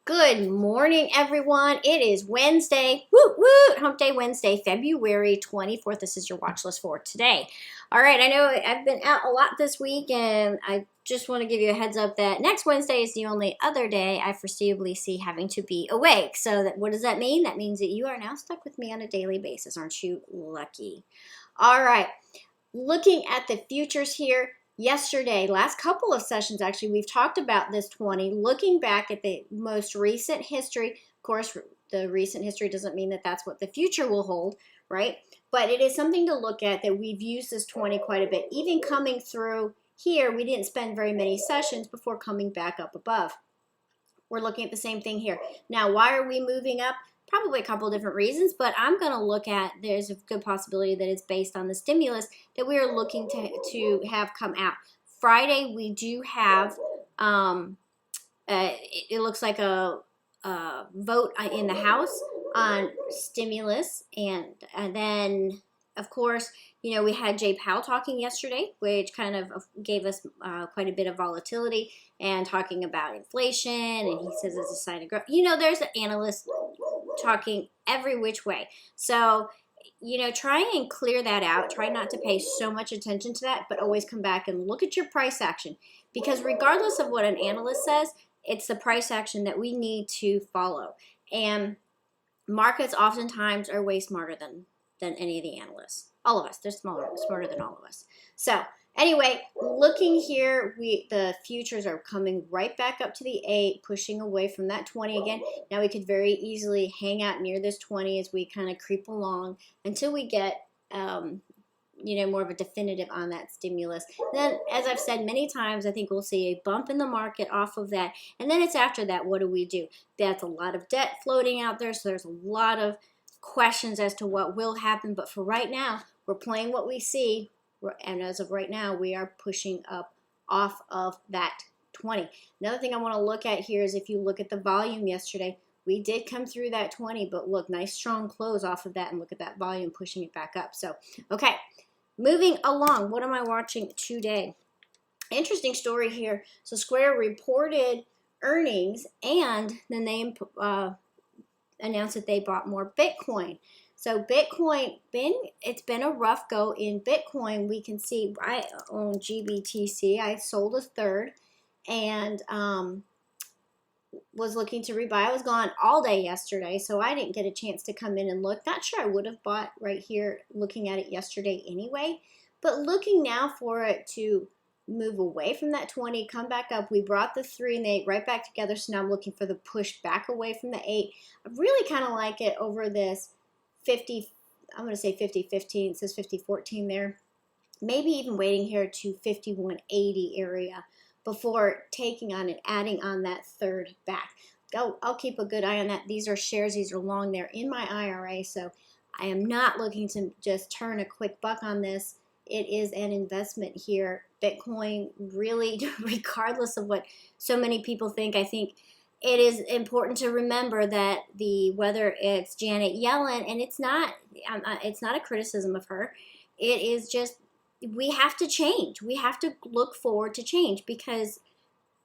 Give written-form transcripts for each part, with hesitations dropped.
Good morning, everyone. It is Wednesday. Woot woot! Hump Day Wednesday, February 24th. This is your watch list for today. All right, I know I've been out a lot this week, and I just want to give you a heads up that next Wednesday is the only other day I foreseeably see having to be awake. So what does that mean? That means that you are now stuck with me on a daily basis. Aren't you lucky? All right, looking at the futures here. Yesterday, last couple of sessions actually, we've talked about this 20, looking back at the most recent history. Of course, the recent history doesn't mean that that's what the future will hold, right? But it is something to look at that we've used this 20 quite a bit. Even coming through here, we didn't spend very many sessions before coming back up above. We're looking at the same thing here. Now, why are we moving up? Probably a couple of different reasons, but I'm going to look at, there's a good possibility that it's based on the stimulus that we are looking to have come out. Friday, we do have, it looks like a vote in the House on stimulus, and then, of course, you know, we had Jay Powell talking yesterday, which kind of gave us quite a bit of volatility and talking about inflation, and he says it's a sign of growth. You know, there's an analyst talking every which way. So, you know, try and clear that out. Try not to pay so much attention to that, but always come back and look at your price action. Because regardless of what an analyst says, it's the price action that we need to follow. And markets oftentimes are way smarter than any of the analysts. All of us, they're smarter than all of us. So anyway, looking here, the futures are coming right back up to the 8, pushing away from that 20 again. Now we could very easily hang out near this 20 as we kind of creep along until we get you know, more of a definitive on that stimulus. Then, as I've said many times, I think we'll see a bump in the market off of that. And then it's after that, what do? That's a lot of debt floating out there, so there's a lot of questions as to what will happen. But for right now, we're playing what we see. And as of right now, we are pushing up off of that 20. Another thing I want to look at here is if you look at the volume yesterday, we did come through that 20, but look, nice strong close off of that, and look at that volume pushing it back up. So, okay, moving along, what am I watching today? Interesting story here. So Square reported earnings, and then they announced that they bought more Bitcoin. So Bitcoin, it's been a rough go in Bitcoin. We can see I own GBTC. I sold a third and was looking to rebuy. I was gone all day yesterday, so I didn't get a chance to come in and look. Not sure I would have bought right here looking at it yesterday anyway, but looking now for it to move away from that 20, come back up. We brought the 3 and the 8 right back together, so now I'm looking for the push back away from the 8. I really kind of like it over this 50, I'm going to say 50-15, it says 50-14 there. Maybe even waiting here to 5180 area before taking on and adding on that third back. I'll keep a good eye on that. These are shares, these are long, they're in my IRA, so I am not looking to just turn a quick buck on this. It is an investment here. Bitcoin, really, regardless of what so many people think, I think it is important to remember that whether it's Janet Yellen, and it's not a criticism of her, it is just, we have to change. We have to look forward to change, because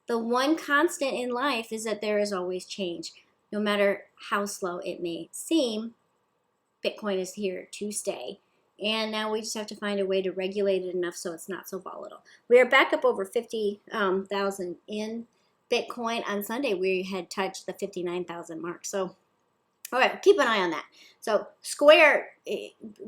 the one constant in life is that there is always change. No matter how slow it may seem, Bitcoin is here to stay. And now we just have to find a way to regulate it enough so it's not so volatile. We are back up over 50,000 in Bitcoin. On Sunday, we had touched the 59,000 mark. So, all right, keep an eye on that. So Square,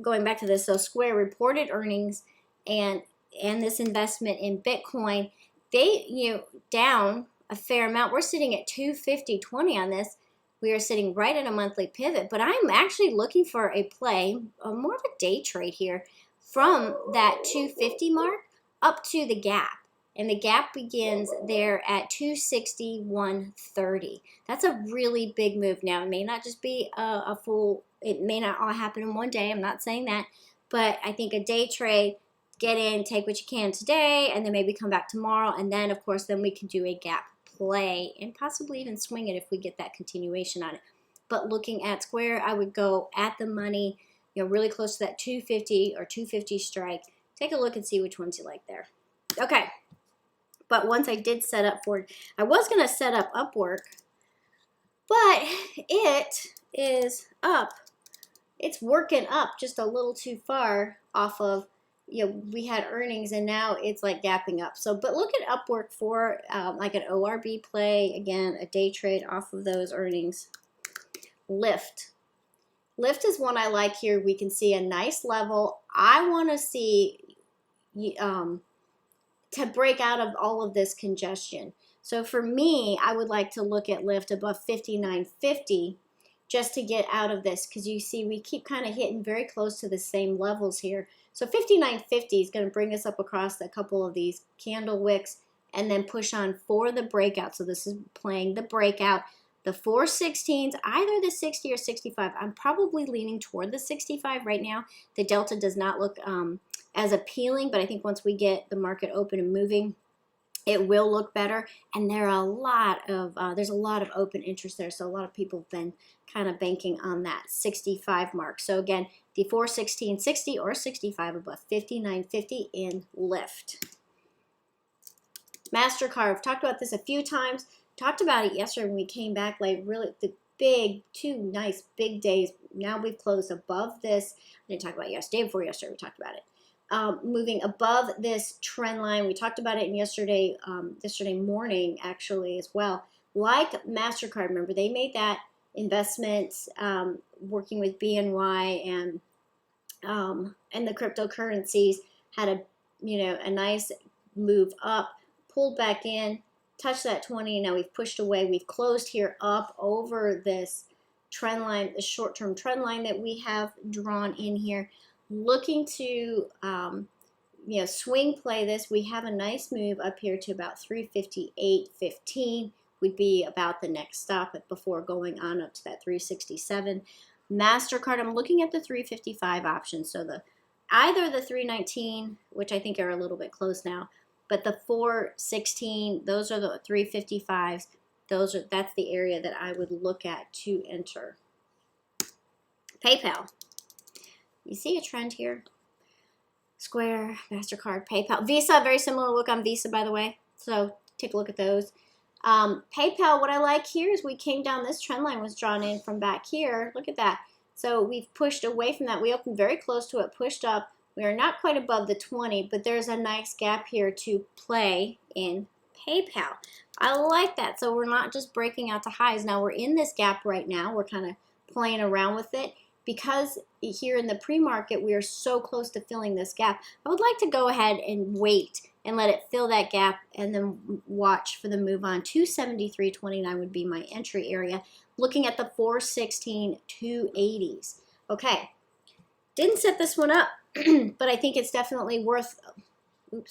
going back to this, so Square reported earnings and this investment in Bitcoin, they, you know, down a fair amount. We're sitting at 250.20 on this. We are sitting right at a monthly pivot, but I'm actually looking for a play, more of a day trade here, from that 250 mark up to the gap. And the gap begins there at 261.30. That's a really big move. Now, it may not just be a full, it may not all happen in one day. I'm not saying that, but I think a day trade, get in, take what you can today, and then maybe come back tomorrow. And then, of course, then we can do a gap play and possibly even swing it if we get that continuation on it. But looking at Square, I would go at the money, you know, really close to that 250 or 250 strike. Take a look and see which ones you like there. Okay. But once I did set up for it, I was going to set up Upwork But it is up. It's working up just a little too far off of, we had earnings and now it's like gapping up. So, but look at Upwork for like an ORB play, again, a day trade off of those earnings. Lyft. Lyft is one I like here. We can see a nice level. I want to see to break out of all of this congestion. So for me, I would like to look at Lyft above 59.50 just to get out of this, because you see we keep kind of hitting very close to the same levels here. So 59.50 is going to bring us up across a couple of these candle wicks and then push on for the breakout. So this is playing the breakout. The 416s, either the 60 or 65. I'm probably leaning toward the 65 right now. The delta does not look as appealing, but I think once we get the market open and moving, it will look better. And there are there's a lot of open interest there, so a lot of people have been kind of banking on that 65 mark. So again, the 416, 60 or 65 above 59.50 in Lyft. MasterCard, I've talked about this a few times. Talked about it yesterday when we came back, like really the two nice big days. Now we've closed above this. I didn't talk about it yesterday. Before yesterday, we talked about it. Moving above this trend line. We talked about it in yesterday morning actually as well. Like MasterCard, remember they made that investment working with BNY and the cryptocurrencies, had a nice move up, pulled back in, touched that 20. Now we've pushed away. We've closed here up over this trend line, the short-term trend line that we have drawn in here. Looking to swing play this. We have a nice move up here to about 358.15 would be about the next stop before going on up to that 367. MasterCard, I'm looking at the 355 options. So either the 319, which I think are a little bit close now, but the 416, those are the 355s. That's the area that I would look at to enter. PayPal. You see a trend here? Square, MasterCard, PayPal. Visa, very similar look on Visa, by the way. So take a look at those. PayPal, what I like here is we came down, this trend line was drawn in from back here. Look at that. So we've pushed away from that. We opened very close to it, pushed up. We are not quite above the 20, but there's a nice gap here to play in PayPal. I like that. So we're not just breaking out to highs. Now we're in this gap right now. We're kind of playing around with it. Because here in the pre-market, we are so close to filling this gap, I would like to go ahead and wait and let it fill that gap and then watch for the move on. 273.29 would be my entry area. Looking at the 416 280s. Okay, didn't set this one up, but I think it's definitely worth a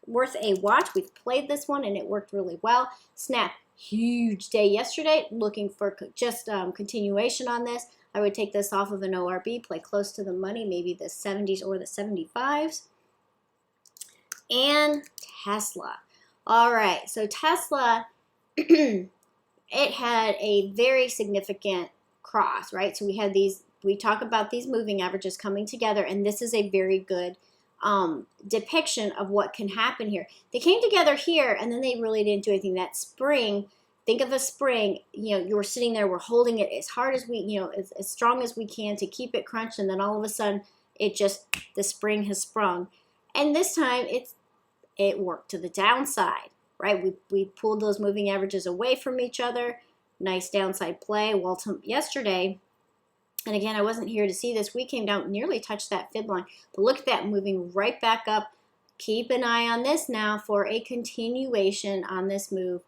watch. We've played this one and it worked really well. Snap, huge day yesterday. Looking for just continuation on this. I would take this off of an ORB, play close to the money, maybe the 70s or the 75s. And Tesla. All right, so Tesla, it had a very significant cross, right? So we talk about these moving averages coming together, and this is a very good depiction of what can happen here. They came together here, and then they really didn't do anything. That spring, think of a spring, you're sitting there, we're holding it as hard as we, as strong as we can to keep it crunched, and then all of a sudden, the spring has sprung. And this time, it worked to the downside, right? We pulled those moving averages away from each other. Nice downside play. Well, yesterday, and again, I wasn't here to see this, we came down, nearly touched that fib line. But look at that, moving right back up. Keep an eye on this now for a continuation on this move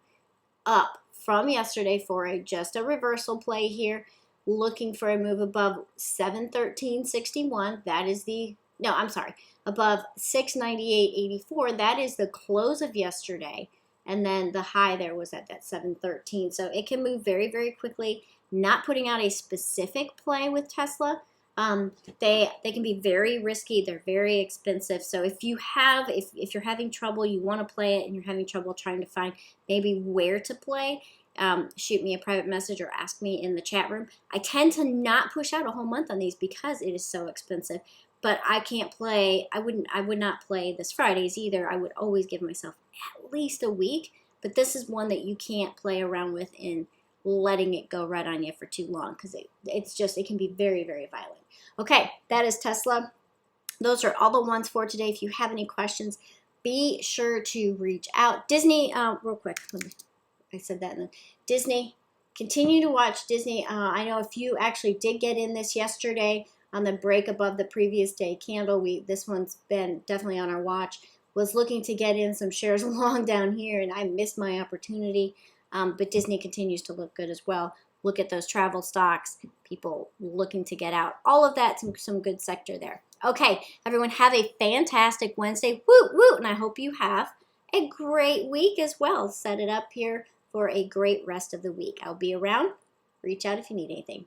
up from yesterday for just a reversal play here, looking for a move above 713.61. That is above 698.84. That is the close of yesterday, and then the high there was at that 713. So it can move very, very quickly. Not putting out a specific play with Tesla. They can be very risky. They're very expensive. So if you're having trouble, you want to play it, and you're having trouble trying to find maybe where to play, shoot me a private message or ask me in the chat room. I tend to not push out a whole month on these because it is so expensive. But I can't play. I would not play this Fridays either. I would always give myself at least a week. But this is one that you can't play around with in letting it go right on you for too long, because it can be very, very violent. Okay, that is Tesla. Those are all the ones for today. If you have any questions, be sure to reach out. Disney, real quick, I said that. Disney, continue to watch Disney. I know a few actually did get in this yesterday on the break above the previous day candle. This one's been definitely on our watch. Was looking to get in some shares along down here, and I missed my opportunity. But Disney continues to look good as well. Look at those travel stocks, people looking to get out. All of that, some good sector there. Okay, everyone, have a fantastic Wednesday. Woo, woo, and I hope you have a great week as well. Set it up here for a great rest of the week. I'll be around. Reach out if you need anything.